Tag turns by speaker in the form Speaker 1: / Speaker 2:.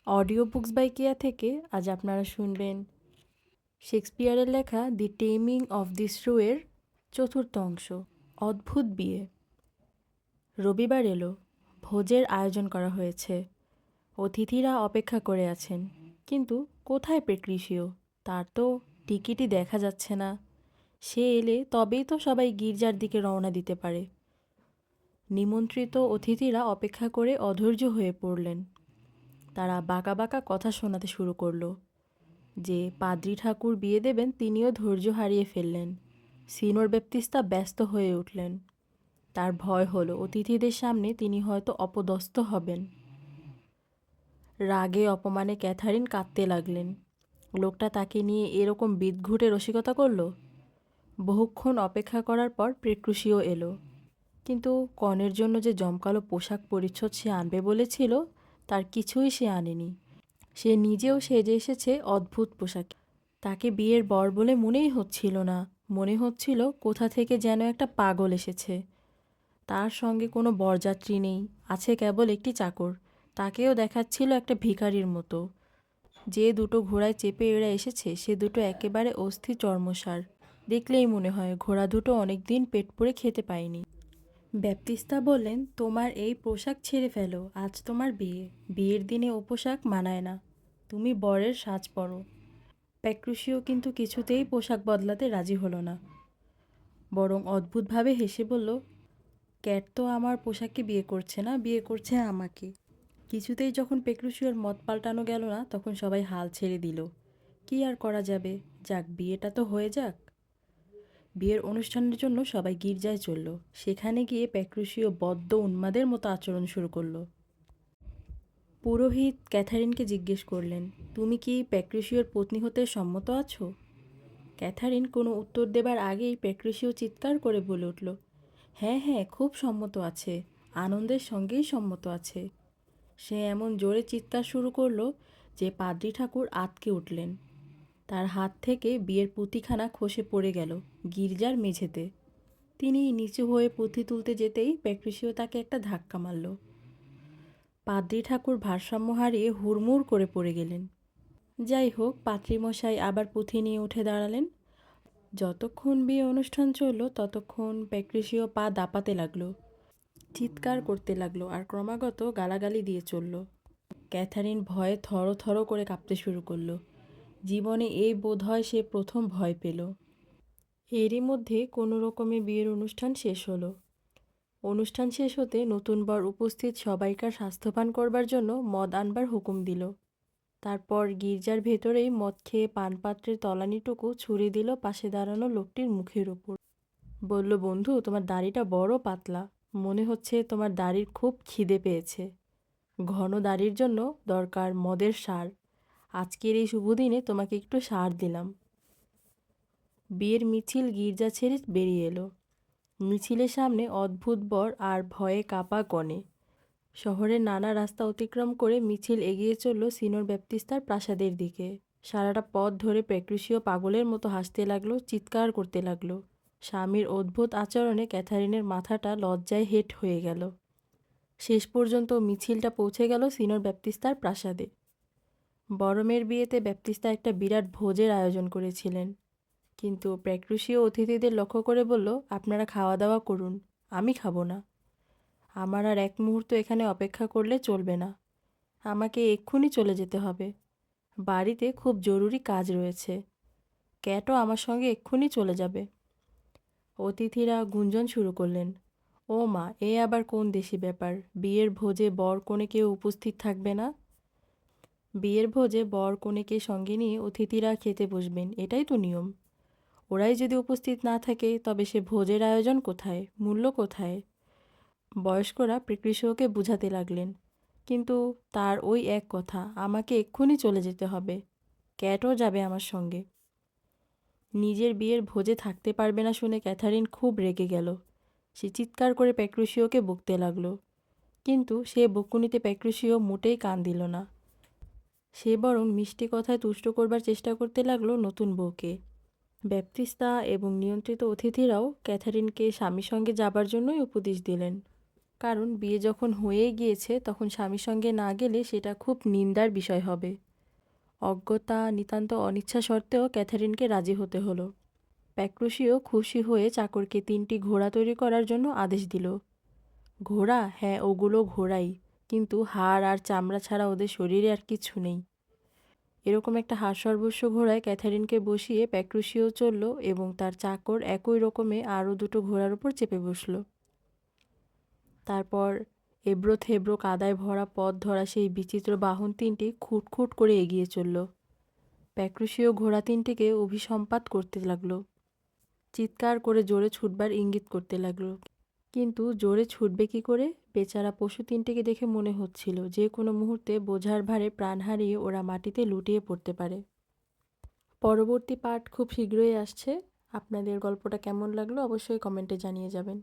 Speaker 1: Audio books by কেয়া থেকে আজ আপনারা শুনবেন শেক্সপিয়ারের লেখা দি টেমিং অফ দি শ্রুয়ের চতুর্থ অংশ, অদ্ভুত বিয়ে। রবিবার এলো, ভোজের আয়োজন করা হয়েছে, অতিথিরা অপেক্ষা করে আছেন, কিন্তু কোথায় প্রেক্রিসিও? তার তো টিকিটই দেখা যাচ্ছে না। সে এলে তবেই তো সবাই গির্জার দিকে রওনা দিতে পারে। নিমন্ত্রিত অতিথিরা অপেক্ষা করে অধৈর্য হয়ে পড়লেন। তারা বাঁকা বাঁকা কথা শোনাতে শুরু করলো। যে পাদ্রী ঠাকুর বিয়ে দেবেন তিনিও ধৈর্য হারিয়ে ফেললেন। সিনোর ব্যাপ্তিস্তা ব্যস্ত হয়ে উঠলেন। তার ভয় হলো অতিথিদের সামনে তিনি হয়তো অপদস্থ হবেন। রাগে অপমানে ক্যাথারিন কাঁদতে লাগলেন। লোকটা তাকে নিয়ে এরকম বিদঘুটে রসিকতা করল। বহুক্ষণ অপেক্ষা করার পর প্রেক্রুসিও এলো, কিন্তু কনের জন্য যে জমকালো পোশাক পরিচ্ছদ সে আনবে বলেছিল তার কিছুই সে আনেনি। সে নিজেও সেজে এসেছে অদ্ভুত পোশাকে। তাকে বিয়ের বর বলে মনেই হচ্ছিল না। মনে হচ্ছিল কোথা থেকে যেন একটা পাগল এসেছে। তার সঙ্গে কোনো বরযাত্রী নেই, আছে কেবল একটি চাকর। তাকেও দেখাচ্ছিল একটা ভিখারির মতো। যে দুটো ঘোড়ায় চেপে এরা এসেছে সে দুটো একেবারে অস্থি চর্মসার। দেখলেই মনে হয় ঘোড়া দুটো অনেক দিন পেট পুড়ে খেতে পায়নি। ব্যাপ্তিস্তা বললেন, তোমার এই পোশাক ছেড়ে ফেলো, আজ তোমার বিয়ে। বিয়ের দিনে ও পোশাক মানায় না, তুমি বরের সাজ পরো। প্যাক্রুসিও কিন্তু কিছুতেই পোশাক বদলাতে রাজি হলো না, বরং অদ্ভুতভাবে হেসে বলল, ক্যাট তো আমার পোশাককে বিয়ে করছে না, বিয়ে করছে আমাকে। কিছুতেই যখন পেক্রুসিওর মত পাল্টানো গেল না তখন সবাই হাল ছেড়ে দিল। কি আর করা যাবে, যাক বিয়েটা তো হয়ে যাক। বিয়ের অনুষ্ঠানের জন্য সবাই গির্জায় চলল। সেখানে গিয়ে প্যাক্রুসিও বদ্ধ উন্মাদের মতো আচরণ শুরু করলো। পুরোহিত ক্যাথারিনকে জিজ্ঞেস করলেন, তুমি কি প্যাক্রুসিওর পত্নী হতে সম্মত আছো? ক্যাথারিন কোনো উত্তর দেবার আগেই প্যাক্রিসিও চিৎকার করে বলে উঠল, হ্যাঁ হ্যাঁ, খুব সম্মত আছে, আনন্দের সঙ্গেই সম্মত আছে। সে এমন জোরে চিৎকার শুরু করলো যে পাদ্রী ঠাকুর আঁতকে উঠলেন। তার হাত থেকে বিয়ের পুঁথিখানা খসে পড়ে গেল গির্জার মেঝেতে। তিনি নিচু হয়ে পুঁথি তুলতে যেতেই প্যাক্রিসিও তাকে একটা ধাক্কা মারল। পাদ্রী ঠাকুর ভারসাম্য হারিয়ে হুড়মুড় করে পড়ে গেলেন। যাই হোক, পাত্রীমশাই আবার পুঁথি নিয়ে উঠে দাঁড়ালেন। যতক্ষণ বিয়ে অনুষ্ঠান চলল ততক্ষণ প্যাক্রিসিও পা দাপাতে লাগলো, চিৎকার করতে লাগলো আর ক্রমাগত গালাগালি দিয়ে চলল। ক্যাথারিন ভয়ে থরথর করে কাঁপতে শুরু করলো। জীবনে এই বোধহয় সে প্রথম ভয় পেল। এরই মধ্যে কোনো রকমে বিয়ের অনুষ্ঠান শেষ হলো। অনুষ্ঠান শেষ হতে নতুন বর উপস্থিত সবাইকার স্বাস্থ্যপান করবার জন্য মদ আনবার হুকুম দিল। তারপর গির্জার ভেতরেই মদ খেয়ে পানপাত্রের তলানিটুকু ছুঁড়ে দিল পাশে দাঁড়ানো লোকটির মুখের ওপর। বলল, বন্ধু, তোমার দাড়িটা বড় পাতলা, মনে হচ্ছে তোমার দাড়ির খুব খিদে পেয়েছে। ঘন দাড়ির জন্য দরকার মদের সার। আজকের এই শুভ দিনে তোমাকে একটু সার দিলাম। বিয়ের মিছিল গির্জা ছেড়ে বেরিয়ে এলো। মিছিলের সামনে অদ্ভুত বর আর ভয়ে কাঁপা কনে। শহরের নানা রাস্তা অতিক্রম করে মিছিল এগিয়ে চলল সিনোর ব্যাপ্তিস্তার প্রাসাদের দিকে। সারাটা পথ ধরে প্যাক্রিসিও পাগলের মতো হাসতে লাগলো, চিৎকার করতে লাগলো। স্বামীর অদ্ভুত আচরণে ক্যাথারিনের মাথাটা লজ্জায় হেঁট হয়ে গেল। শেষ পর্যন্ত মিছিলটা পৌঁছে গেল সিনোর ব্যাপ্তিস্তার প্রাসাদে। বড় মেয়ের বিয়েতে ব্যাপ্তিস্তা একটা বিরাট ভোজের আয়োজন করেছিলেন, কিন্তু প্যাক্রিসিও অতিথিদের লক্ষ্য করে বলল, আপনারা খাওয়া দাওয়া করুন, আমি খাবো না। আমার আর এক মুহূর্ত এখানে অপেক্ষা করলে চলবে না। আমাকে এক্ষুনি চলে যেতে হবে। বাড়িতে খুব জরুরি কাজ রয়েছে। ক্যাটও আমার সঙ্গে এক্ষুনি চলে যাবে। অতিথিরা গুঞ্জন শুরু করলেন, ও মা, এ আবার কোন দেশি ব্যাপার? বিয়ের ভোজে বর কনে কেউ উপস্থিত থাকবে না? বিয়ের ভোজে বর কনেকে সঙ্গে নিয়ে অতিথিরা খেতে বসবেন, এটাই তো নিয়ম। ওরাই যদি উপস্থিত না থাকে তবে সে ভোজের আয়োজন কোথায়, মূল্য কোথায়? বয়স্করা প্রিকৃষকে বুঝাতে লাগলেন, কিন্তু তার ওই এক কথা, আমাকে এক্ষুনি চলে যেতে হবে। ক্যাটও যাবে আমার সঙ্গে। নিজের বিয়ের ভোজে থাকতে পারবে না শুনে ক্যাথারিন খুব রেগে গেল। সে চিৎকার করে প্যাক্রুসিওকে বকতে লাগলো, কিন্তু সে বকুনিতে প্যাক্রুসিও মোটেই কান দিল না। সে বরং মিষ্টি কথায় তুষ্ট করবার চেষ্টা করতে লাগলো নতুন বউকে। ব্যাপ্তিস্তা এবং নিয়ন্ত্রিত অতিথিরাও ক্যাথারিনকে স্বামীর সঙ্গে যাবার জন্যই উপদেশ দিলেন, কারণ বিয়ে যখন হয়ে গিয়েছে তখন স্বামীর সঙ্গে না গেলে সেটা খুব নিন্দার বিষয় হবে। অজ্ঞতা, নিতান্ত অনিচ্ছা সত্ত্বেও ক্যাথারিনকে রাজি হতে হলো। প্যাক্রুসিও খুশি হয়ে চাকরকে 3টি ঘোড়া তৈরি করার জন্য আদেশ দিল। ঘোড়া? হ্যাঁ, ওগুলো ঘোড়াই, কিন্তু হাড় আর চামড়া ছাড়া ওদের শরীরে আর কিছু নেই। এরকম একটা হাড়সর্বস্ব ঘোড়ায় ক্যাথারিনকে বসিয়ে প্যাক্রুসিও চলল এবং তার চাকর একই রকমে আরও 2টো ঘোড়ার উপর চেপে বসল। তারপর এবড়ো থেবড়ো কাদায় ভরা পথ ধরা সেই বিচিত্র বাহন 3টি খুটখুট করে এগিয়ে চলল। প্যাক্রুসিও ঘোড়া 3টিকে অভিসম্পাত করতে লাগলো, চিৎকার করে জোরে ছুটবার ইঙ্গিত করতে লাগলো। কিন্তু জোরে ছুটবে কি করে? বেচারা পশু 3টিকে দেখে মনে হচ্ছিল যে কোনো মুহূর্তে বোঝার ভারে প্রাণ হারিয়ে ওরা মাটিতে লুটিয়ে পড়তে পারে। পরবর্তী পার্ট খুব শীঘ্রই আসছে। আপনাদের গল্পটা কেমন লাগলো অবশ্যই কমেন্টে জানিয়ে যাবেন।